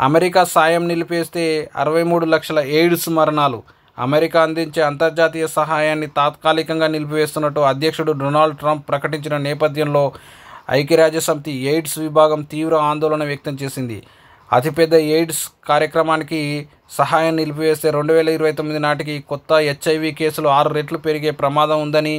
అమెరికా సాయం నిలిపేస్తే 63 లక్షల ఎయిడ్స్ మరణాలు. అమెరికా అందించే అంతర్జాతీయ సహాయాన్ని తాత్కాలికంగా నిలిపివేస్తున్నట్టు అధ్యక్షుడు డొనాల్డ్ ట్రంప్ ప్రకటించిన నేపథ్యంలో ఐక్యరాజ్యసమితి ఎయిడ్స్ విభాగం తీవ్ర ఆందోళన వ్యక్తం చేసింది. అతిపెద్ద ఎయిడ్స్ కార్యక్రమానికి సహాయం నిలిపివేస్తే 2029 నాటికి కొత్త HIV కేసులు 6 రెట్లు పెరిగే ప్రమాదం ఉందని,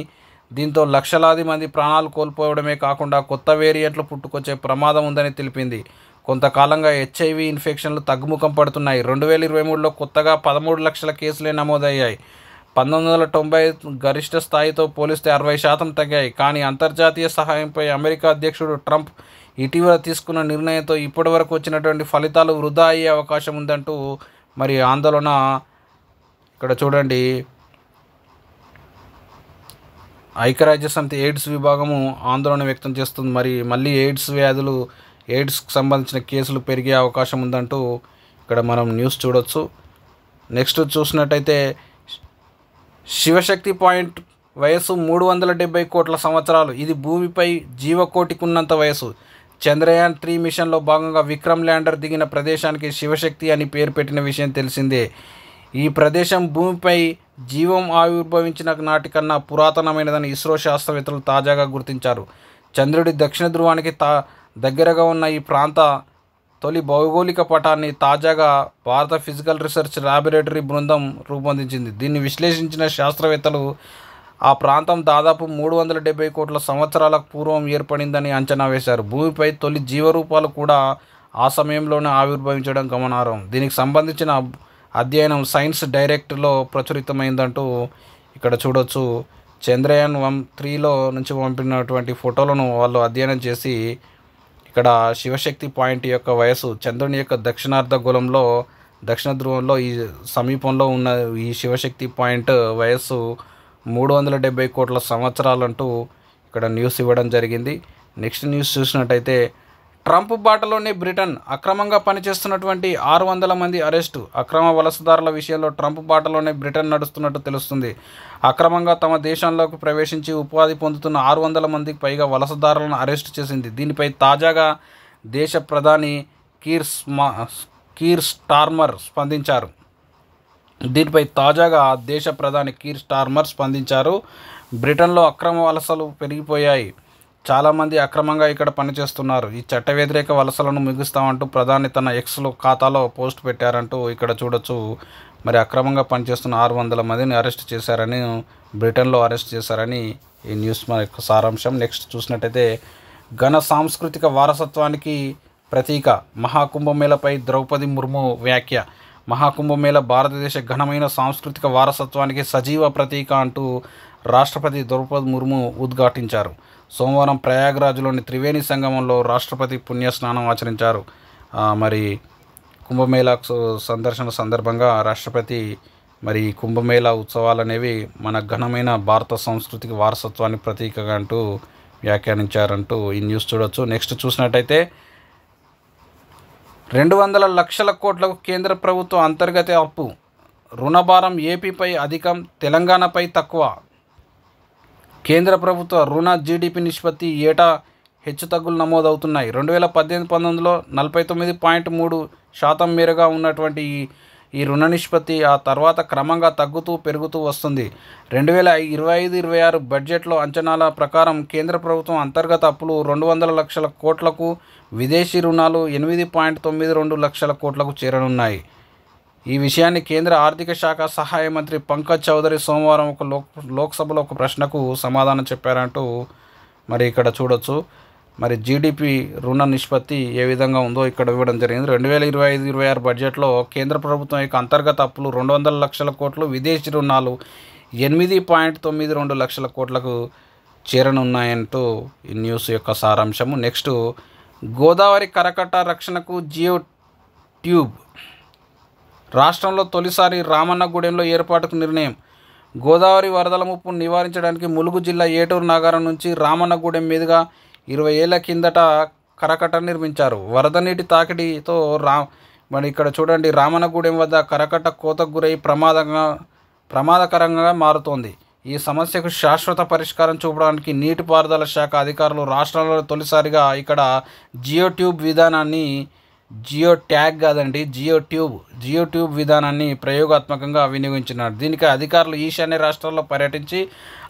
దీంతో లక్షలాది మంది ప్రాణాలు కోల్పోవడమే కాకుండా కొత్త వేరియంట్లు పుట్టుకొచ్చే ప్రమాదం ఉందని తెలిపింది. కొంతకాలంగా HIV ఇన్ఫెక్షన్లు తగ్గుముఖం పడుతున్నాయి. 2023లో కొత్తగా 13 లక్షల కేసులే నమోదయ్యాయి. 1990 గరిష్ట స్థాయితో పోలిస్తే 60% తగ్గాయి. కానీ అంతర్జాతీయ సహాయంపై అమెరికా అధ్యక్షుడు ట్రంప్ ఇటీవల తీసుకున్న నిర్ణయంతో ఇప్పటి వరకు వచ్చినటువంటి ఫలితాలు వృధా అయ్యే అవకాశం ఉందంటూ మరి ఆందోళన ఇక్కడ చూడండి. ఐక్యరాజ్యసమితి ఎయిడ్స్ విభాగము ఆందోళన వ్యక్తం చేస్తుంది. మళ్ళీ ఎయిడ్స్కి సంబంధించిన కేసులు పెరిగే అవకాశం ఉందంటూ ఇక్కడ మనం న్యూస్ చూడొచ్చు. నెక్స్ట్ చూసినట్టయితే శివశక్తి పాయింట్ వయసు 370 కోట్ల సంవత్సరాలు. ఇది భూమిపై జీవకోటికున్నంత వయసు. చంద్రయాన్-3 మిషన్లో భాగంగా విక్రమ్ ల్యాండర్ దిగిన ప్రదేశానికి శివశక్తి అని పేరు పెట్టిన విషయం తెలిసిందే. ఈ ప్రదేశం భూమిపై జీవం ఆవిర్భవించిన నాటికన్నా పురాతనమైనదని ఇస్రో శాస్త్రవేత్తలు తాజాగా గుర్తించారు. చంద్రుడి దక్షిణ ధ్రువానికి దగ్గరగా ఉన్న ఈ ప్రాంత తొలి భౌగోళిక పటాన్ని తాజాగా భారత ఫిజికల్ రీసెర్చ్ ల్యాబొరేటరీ బృందం రూపొందించింది. దీన్ని విశ్లేషించిన శాస్త్రవేత్తలు ఆ ప్రాంతం దాదాపు 370 కోట్ల సంవత్సరాలకు పూర్వం ఏర్పడిందని అంచనా వేశారు. భూమిపై తొలి జీవరూపాలు కూడా ఆ సమయంలోనే ఆవిర్భవించడం గమనార్హం. దీనికి సంబంధించిన అధ్యయనం సైన్స్ డైరెక్ట్లో ప్రచురితమైందంటూ ఇక్కడ చూడొచ్చు. చంద్రయాన్-3లో నుంచి పంపినటువంటి ఫోటోలను వాళ్ళు అధ్యయనం చేసి ఇక్కడ శివశక్తి పాయింట్ యొక్క వయసు చంద్రుని యొక్క దక్షిణ ధ్రువంలో ఈ సమీపంలో ఉన్న ఈ శివశక్తి పాయింట్ వయస్సు 370 కోట్ల సంవత్సరాలంటూ ఇక్కడ న్యూస్ ఇవ్వడం జరిగింది. నెక్స్ట్ న్యూస్ చూసినట్టయితే ట్రంప్ బాటలోనే బ్రిటన్. అక్రమంగా పనిచేస్తున్నటువంటి 600 మంది అరెస్టు. అక్రమ వలసదారుల విషయంలో ట్రంప్ బాటలోనే బ్రిటన్ నడుస్తున్నట్టు తెలుస్తుంది. అక్రమంగా తమ దేశంలోకి ప్రవేశించి ఉపాధి పొందుతున్న 600 మందికి పైగా వలసదారులను అరెస్టు చేసింది. దీనిపై తాజాగా దేశ ప్రధాని కీర్ స్టార్మర్ స్పందించారు. బ్రిటన్లో అక్రమ వలసలు పెరిగిపోయాయి. చాలామంది అక్రమంగా ఇక్కడ పనిచేస్తున్నారు. ఈ చట్ట వ్యతిరేక వలసలను ముగిస్తామంటూ ప్రధాని తన ఎక్స్లో ఖాతాలో పోస్ట్ పెట్టారంటూ ఇక్కడ చూడొచ్చు. మరి అక్రమంగా పనిచేస్తున్న 600 మందిని బ్రిటన్లో అరెస్ట్ చేశారని ఈ న్యూస్ మన యొక్క సారాంశం. నెక్స్ట్ చూసినట్టయితే ఘన సాంస్కృతిక వారసత్వానికి ప్రతీక మహాకుంభమేళపై ద్రౌపది ముర్ము వ్యాఖ్య. మహాకుంభమేళ భారతదేశ ఘనమైన సాంస్కృతిక వారసత్వానికి సజీవ ప్రతీక అంటూ రాష్ట్రపతి ద్రౌపది ముర్ము ఉద్ఘాటించారు. సోమవారం ప్రయాగ్రాజ్లోని త్రివేణి సంగమంలో రాష్ట్రపతి పుణ్యస్నానం ఆచరించారు. మరి కుంభమేళా సందర్శన సందర్భంగా రాష్ట్రపతి మరి కుంభమేళా ఉత్సవాలు అనేవి మన ఘనమైన భారత సాంస్కృతిక వారసత్వాన్ని ప్రతీకగా అంటూ వ్యాఖ్యానించారంటూ ఈ న్యూస్ చూడొచ్చు. నెక్స్ట్ చూసినట్టయితే 200 లక్షల కోట్లకు కేంద్ర ప్రభుత్వ అంతర్గత అప్పు. రుణభారం ఏపీపై అధికం, తెలంగాణపై తక్కువ. కేంద్ర ప్రభుత్వ రుణ జీడీపీ నిష్పత్తి ఏటా హెచ్చుతగ్గులు నమోదవుతున్నాయి. 2018-19లో 49.3% మేరగా ఉన్నటువంటి ఈ రుణ నిష్పత్తి ఆ తర్వాత క్రమంగా పెరుగుతూ వస్తుంది. 2025-26 బడ్జెట్లో అంచనాల ప్రకారం కేంద్ర ప్రభుత్వం అంతర్గత అప్పులు 200 లక్షల కోట్లకు, విదేశీ రుణాలు 8.92 లక్షల కోట్లకు చేరనున్నాయి. ఈ విషయాన్ని కేంద్ర ఆర్థిక శాఖ సహాయ మంత్రి పంకజ్ చౌదరి సోమవారం లోక్సభలో ఒక ప్రశ్నకు సమాధానం చెప్పారంటూ మరి ఇక్కడ చూడొచ్చు. మరి జీడిపి రుణ నిష్పత్తి ఏ విధంగా ఉందో ఇక్కడ ఇవ్వడం జరిగింది. 2025-26 బడ్జెట్లో కేంద్ర ప్రభుత్వం యొక్క అంతర్గత అప్పులు 200 లక్షల కోట్లు, విదేశీ రుణాలు 8.92 లక్షల కోట్లకు చేరనున్నాయంటూ ఈ న్యూస్ యొక్క సారాంశము. నెక్స్ట్, గోదావరి కరకట్ట రక్షణకు జియో ట్యూబ్. రాష్ట్రంలో తొలిసారి రామన్నగూడెంలో ఏర్పాటుకు నిర్ణయం. గోదావరి వరదల ముప్పును నివారించడానికి ములుగు జిల్లా ఏటూరు నగరం నుంచి రామన్నగూడెం మీదుగా 20 ఏళ్ల కిందట కరకట్ట నిర్మించారు. వరద నీటి తాకిడితో మరి ఇక్కడ చూడండి, రామన్నగూడెం వద్ద కరకట్ట కోతకు గురై ప్రమాదకరంగా మారుతోంది. ఈ సమస్యకు శాశ్వత పరిష్కారం చూపడానికి నీటిపారుదల శాఖ అధికారులు రాష్ట్రంలో తొలిసారిగా ఇక్కడ జియో ట్యూబ్ విధానాన్ని, జియో ట్యాగ్ కాదండి, జియో ట్యూబ్ విధానాన్ని ప్రయోగాత్మకంగా వినియోగించినారు. దీనికి అధికారులు ఈశాన్య రాష్ట్రాల్లో పర్యటించి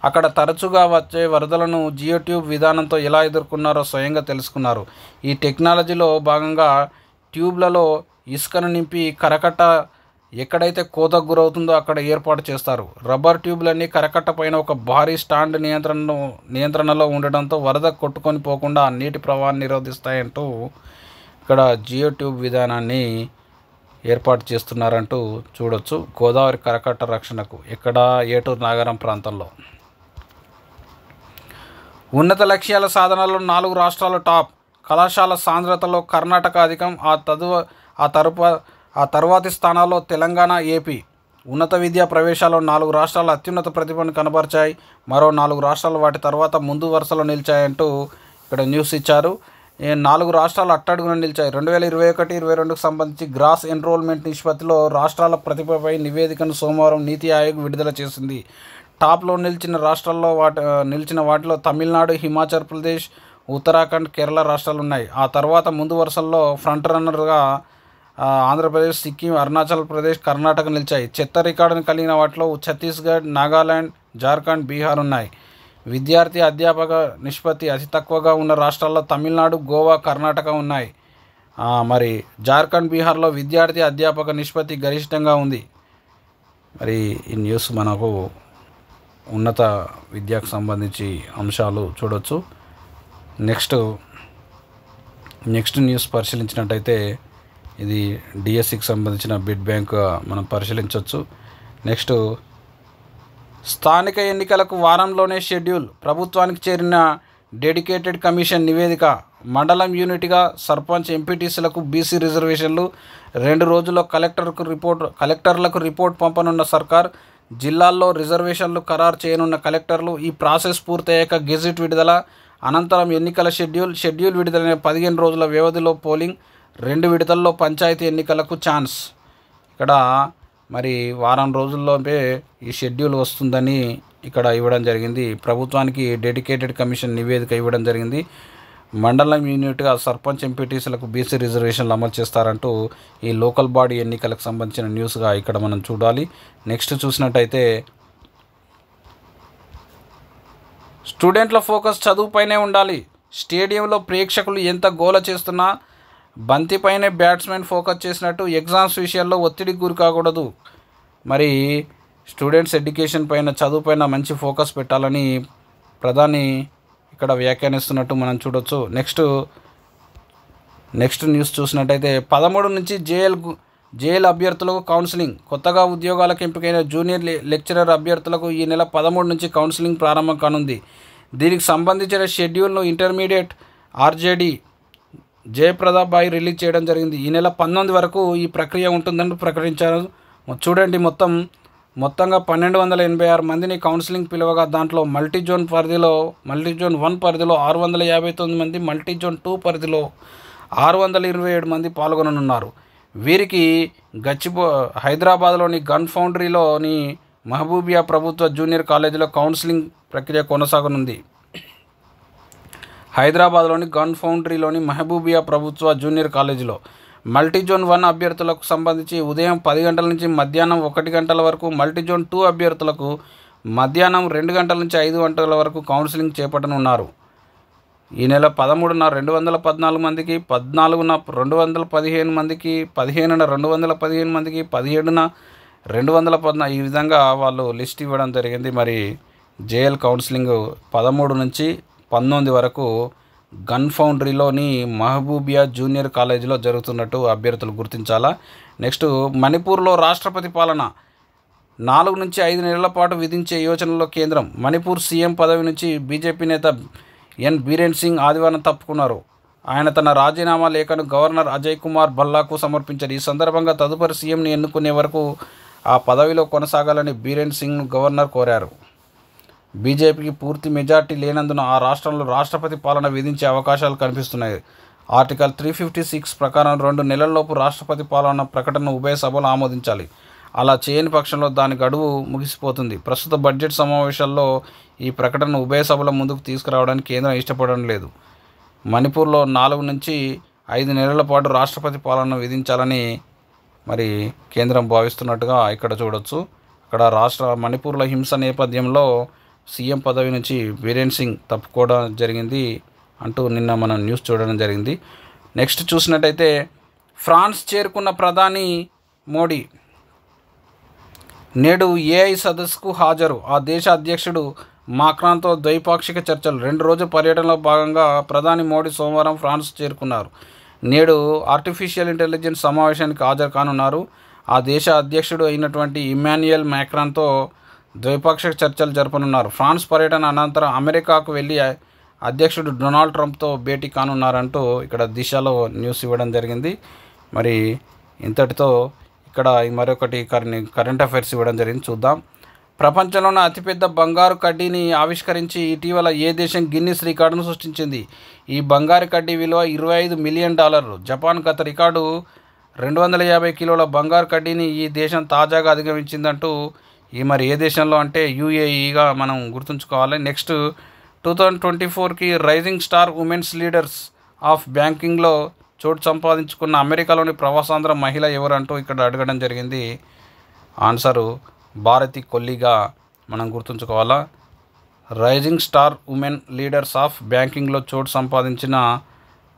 అక్కడ తరచుగా వచ్చే వరదలను జియో ట్యూబ్ విధానంతో ఎలా ఎదుర్కొన్నారో స్వయంగా తెలుసుకున్నారు. ఈ టెక్నాలజీలో భాగంగా ట్యూబ్లలో ఇసుకను నింపి కరకట్ట ఎక్కడైతే కోతకు గురవుతుందో అక్కడ ఏర్పాటు చేస్తారు. రబ్బర్ ట్యూబ్లన్నీ కరకట్ట పైన ఒక భారీ స్టాండ్ నియంత్రణలో ఉండడంతో వరద కొట్టుకొని పోకుండా నీటి ప్రవాహాన్ని నిరోధిస్తాయంటూ ఇక్కడ జియో ట్యూబ్ విధానాన్ని ఏర్పాటు చేస్తున్నారంటూ చూడొచ్చు. గోదావరి కరకట్ట రక్షణకు ఇక్కడ ఏటూరు నాగరం ప్రాంతంలో. ఉన్నత లక్ష్యాల సాధనలో 4 రాష్ట్రాలు టాప్. కళాశాల సాంద్రతలో కర్ణాటక అధికం. ఆ తర్వాతి స్థానాల్లో తెలంగాణ, ఏపీ. ఉన్నత విద్యా ప్రవేశాల్లో 4 రాష్ట్రాలు అత్యున్నత ప్రతిభను కనబరిచాయి. మరో 4 రాష్ట్రాలు వాటి తర్వాత ముందు వరుసలో నిలిచాయంటూ ఇక్కడ న్యూస్ ఇచ్చారు. 4 రాష్ట్రాలు అట్టడుగున నిలిచాయి. 2021-22కు సంబంధించి గ్రాస్ ఎన్రోల్మెంట్ నిష్పత్తిలో రాష్ట్రాల ప్రతిభపై నివేదికను సోమవారం నీతి ఆయోగ్ విడుదల చేసింది. టాప్లో నిలిచిన వాటిలో తమిళనాడు, హిమాచల్ ప్రదేశ్, ఉత్తరాఖండ్, కేరళ రాష్ట్రాలు ఉన్నాయి. ఆ తర్వాత ముందు వరుసల్లో ఫ్రంట్ రన్నర్గా ఆంధ్రప్రదేశ్, సిక్కిం, అరుణాచల్ ప్రదేశ్, కర్ణాటక నిలిచాయి. చెత్త రికార్డును కలిగిన వాటిలో ఛత్తీస్గఢ్, నాగాలాండ్, జార్ఖండ్, బీహార్ ఉన్నాయి. విద్యార్థి అధ్యాపక నిష్పత్తి అతి తక్కువగా ఉన్న రాష్ట్రాల్లో తమిళనాడు, గోవా, కర్ణాటక ఉన్నాయి. మరి జార్ఖండ్, బీహార్లో విద్యార్థి అధ్యాపక నిష్పత్తి గరిష్టంగా ఉంది. మరి ఈ న్యూస్ మనకు ఉన్నత విద్యకు సంబంధించి అంశాలు చూడవచ్చు. నెక్స్ట్ న్యూస్ పరిశీలించినట్టయితే ఇది డిఎస్సికి సంబంధించిన బిడ్ బ్యాంక్ మనం పరిశీలించవచ్చు. నెక్స్ట్, స్థానిక ఎన్నికలకు వారంలోనే షెడ్యూల్. ప్రభుత్వానికి చేరిన డెడికేటెడ్ కమిషన్ నివేదిక. మండలం యూనిట్గా సర్పంచ్, ఎంపీటీసీలకు బీసీ రిజర్వేషన్లు. 2 రోజుల్లో కలెక్టర్లకు రిపోర్ట్ పంపనున్న సర్కార్. జిల్లాల్లో రిజర్వేషన్లు ఖరారు చేయనున్న కలెక్టర్లు. ఈ ప్రాసెస్ పూర్తయ్యాక గెజిట్ విడుదల. అనంతరం ఎన్నికల షెడ్యూల్ విడుదలైన 15 రోజుల వ్యవధిలో పోలింగ్. 2 విడతల్లో పంచాయతీ ఎన్నికలకు ఛాన్స్. ఇక్కడ మరి వారం రోజుల్లోపే ఈ షెడ్యూల్ వస్తుందని ఇక్కడ ఇవ్వడం జరిగింది. ప్రభుత్వానికి డెడికేటెడ్ కమిషన్ నివేదిక ఇవ్వడం జరిగింది. మండలం యూనిట్గా సర్పంచ్, ఎంపీటీసీలకు బీసీ రిజర్వేషన్లు అమలు చేస్తారంటూ ఈ లోకల్ బాడీ ఎన్నికలకు సంబంధించిన న్యూస్గా ఇక్కడ మనం చూడాలి. నెక్స్ట్ చూసినట్టయితే, స్టూడెంట్ల ఫోకస్ చదువుపైనే ఉండాలి. స్టేడియంలో ప్రేక్షకులు ఎంత గోల చేస్తున్నా బంతిపైనే బ్యాట్స్మెన్ ఫోకస్ చేసినట్టు ఎగ్జామ్స్ విషయాల్లో ఒత్తిడికి గురి కాకూడదు. మరి స్టూడెంట్స్ ఎడ్యుకేషన్ పైన, చదువు పైన మంచి ఫోకస్ పెట్టాలని ప్రధాని ఇక్కడ వ్యాఖ్యానిస్తున్నట్టు మనం చూడొచ్చు. నెక్స్ట్ న్యూస్ చూసినట్టయితే 13 నుంచి జేఎల్ అభ్యర్థులకు కౌన్సిలింగ్. కొత్తగా ఉద్యోగాలకు ఎంపికైన జూనియర్ లెక్చరర్ అభ్యర్థులకు ఈ నెల 13 నుంచి కౌన్సిలింగ్ ప్రారంభం కానుంది. దీనికి సంబంధించిన షెడ్యూల్ను ఇంటర్మీడియట్ ఆర్జేడీ జయప్రదాబాయి రిలీజ్ చేయడం జరిగింది. ఈ నెల 19 వరకు ఈ ప్రక్రియ ఉంటుందని ప్రకటించారు. చూడండి, మొత్తంగా 1286 మందిని కౌన్సిలింగ్ పిలవగా దాంట్లో మల్టీజోన్ 1 పరిధిలో 659 మంది, మల్టీజోన్ 2 పరిధిలో 627 మంది పాల్గొననున్నారు. వీరికి హైదరాబాద్లోని గన్ ఫౌండరీలోని మహబూబియా ప్రభుత్వ జూనియర్ కాలేజీలో కౌన్సిలింగ్ ప్రక్రియ కొనసాగనుంది. హైదరాబాద్లోని గన్ ఫౌండరీలోని మహబూబియా ప్రభుత్వ జూనియర్ కాలేజీలో మల్టీజోన్ 1 అభ్యర్థులకు సంబంధించి ఉదయం 10 గంటల నుంచి మధ్యాహ్నం 1 గంటల వరకు, మల్టీజోన్ 2 అభ్యర్థులకు మధ్యాహ్నం 2 గంటల నుంచి 5 గంటల వరకు కౌన్సిలింగ్ చేపట్టనున్నారు. ఈ నెల 13న 214 మందికి, 14న 215 మందికి, 15న 215 మందికి, 17న 214 ఈ విధంగా వాళ్ళు లిస్ట్ ఇవ్వడం జరిగింది. మరి జేఎల్ కౌన్సిలింగ్ 13 నుంచి 19 వరకు గన్ ఫౌండరీలోని మహబూబియా జూనియర్ కాలేజీలో జరుగుతున్నట్టు అభ్యర్థులు గుర్తించాలా. నెక్స్ట్ మణిపూర్లో రాష్ట్రపతి పాలన 4 నుంచి 5 నెలల పాటు విధించే యోచనలో కేంద్రం. మణిపూర్ సీఎం పదవి నుంచి బీజేపీ నేత ఎన్ బీరేన్ సింగ్ ఆదివారం తప్పుకున్నారు. ఆయన తన రాజీనామా లేఖను గవర్నర్ అజయ్ కుమార్ భల్లాకు సమర్పించారు. ఈ సందర్భంగా తదుపరి సీఎంని ఎన్నుకునే వరకు ఆ పదవిలో కొనసాగాలని బీరేన్ సింగ్ను గవర్నర్ కోరారు. బీజేపీకి పూర్తి మెజార్టీ లేనందున ఆ రాష్ట్రంలో రాష్ట్రపతి పాలన విధించే అవకాశాలు కనిపిస్తున్నాయి. ఆర్టికల్ 356 ప్రకారం 2 నెలల్లోపు రాష్ట్రపతి పాలన ప్రకటనను ఉభయ సభలు ఆమోదించాలి. అలా చేయని పక్షంలో దాని గడువు ముగిసిపోతుంది. ప్రస్తుత బడ్జెట్ సమావేశాల్లో ఈ ప్రకటనను ఉభయ సభల ముందుకు తీసుకురావడానికి కేంద్రం ఇష్టపడడం లేదు. మణిపూర్లో 4 నుంచి 5 నెలల పాటు రాష్ట్రపతి పాలన విధించాలని మరి కేంద్రం భావిస్తున్నట్టుగా ఇక్కడ చూడొచ్చు. అక్కడ మణిపూర్లో హింస నేపథ్యంలో సీఎం పదవి నుంచి బీరేన్ సింగ్ తప్పుకోవడం జరిగింది అంటూ నిన్న మనం న్యూస్ చూడడం జరిగింది. నెక్స్ట్ చూసినట్టయితే ఫ్రాన్స్ చేరుకున్న ప్రధాని మోడీ నేడు ఏఐ సదస్సుకు హాజరు. ఆ దేశ అధ్యక్షుడు మాక్రాన్తో ద్వైపాక్షిక చర్చలు. 2 రోజుల పర్యటనలో భాగంగా ప్రధాని మోడీ సోమవారం ఫ్రాన్స్ చేరుకున్నారు. నేడు ఆర్టిఫిషియల్ ఇంటెలిజెన్స్ సమావేశానికి హాజరు కానున్నారు. ఆ దేశ అధ్యక్షుడు అయినటువంటి ఇమాన్యుయల్ మాక్రాన్తో ద్వైపాక్షిక చర్చలు జరపనున్నారు. ఫ్రాన్స్ పర్యటన అనంతరం అమెరికాకు వెళ్ళి అధ్యక్షుడు డొనాల్డ్ ట్రంప్తో భేటీ కానున్నారంటూ ఇక్కడ దిశలో న్యూస్ ఇవ్వడం జరిగింది. మరి ఇంతటితో ఇక్కడ మరొకటి కరెంట్ అఫైర్స్ ఇవ్వడం జరిగింది, చూద్దాం. ప్రపంచంలోనే అతిపెద్ద బంగారు కడ్డీని ఆవిష్కరించి ఇటీవల ఏ దేశం గిన్నిస్ రికార్డును సృష్టించింది? ఈ బంగారు కడ్డీ విలువ $25 మిలియన్. జపాన్ గత రికార్డు 250 కిలోల బంగారు కడ్డీని ఈ దేశం తాజాగా అధిగమించిందంటూ మరి ఏ దేశంలో అంటే యూఏఈగా మనం గుర్తుంచుకోవాలి. నెక్స్ట్ 2024కి rising star women's leaders of బ్యాంకింగ్లో చోటు సంపాదించుకున్న అమెరికాలోని ప్రవాసాంధ్ర మహిళ ఎవరంటూ ఇక్కడ అడగడం జరిగింది. ఆన్సరు భారతి కొల్లిగా మనం గుర్తుంచుకోవాలా. Rising star women leaders of బ్యాంకింగ్లో చోటు సంపాదించిన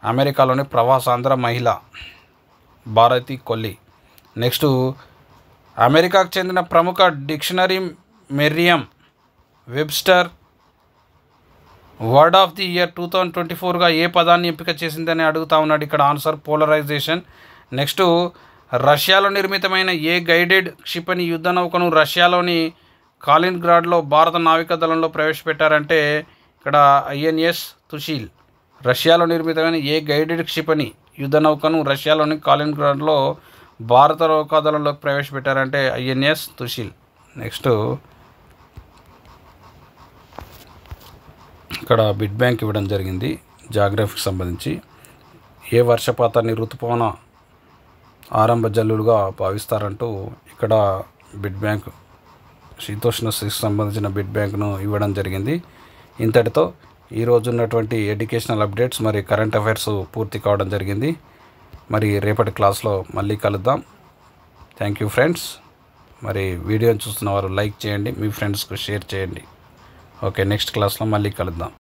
అమెరికాలోని ప్రవాసాంధ్ర మహిళ భారతి కొల్లి. నెక్స్ట్ అమెరికాకు చెందిన ప్రముఖ dictionary Merriam Webster word of the year 2024గా ఏ పదాన్ని ఎంపిక చేసిందని అడుగుతా ఉన్నాడు. ఇక్కడ ఆన్సర్ పోలరైజేషన్. నెక్స్ట్ రష్యాలో నిర్మితమైన ఏ గైడెడ్ క్షిపణి యుద్ధ నౌకను రష్యాలోని కాలినింగ్రాడ్లో భారత నావికాదళంలో ప్రవేశపెట్టారంటే ఇక్కడ ఐఎన్ఎస్ తుషిల్. రష్యాలో నిర్మితమైన ఏ గైడెడ్ క్షిపణి యుద్ధ నౌకను రష్యాలోని కాలినింగ్రాడ్లో భారత నౌకాదళంలోకి ప్రవేశపెట్టారంటే ఐఎన్ఎస్ తుషిల్. నెక్స్ట్ ఇక్కడ బిడ్ బ్యాంక్ ఇవ్వడం జరిగింది జాగ్రఫీకి సంబంధించి. ఏ వర్షపాతాన్ని ఋతుపవన ఆరంభ జల్లులుగా భావిస్తారంటూ ఇక్కడ బిడ్ బ్యాంక్ శీతోష్ణ స్థితికి సంబంధించిన బిడ్ బ్యాంక్ను ఇవ్వడం జరిగింది. ఇంతటితో ఈరోజు ఉన్నటువంటి ఎడ్యుకేషనల్ అప్డేట్స్ మరి కరెంట్ అఫైర్స్ పూర్తి కావడం జరిగింది. మరి రేపటి క్లాస్లో మళ్ళీ కలుద్దాం. Thank you friends. మరి వీడియోని చూస్తున్న వారు లైక్ చేయండి, మీ ఫ్రెండ్స్కు షేర్ చేయండి. ఓకే, నెక్స్ట్ క్లాస్లో మళ్ళీ కలుద్దాం.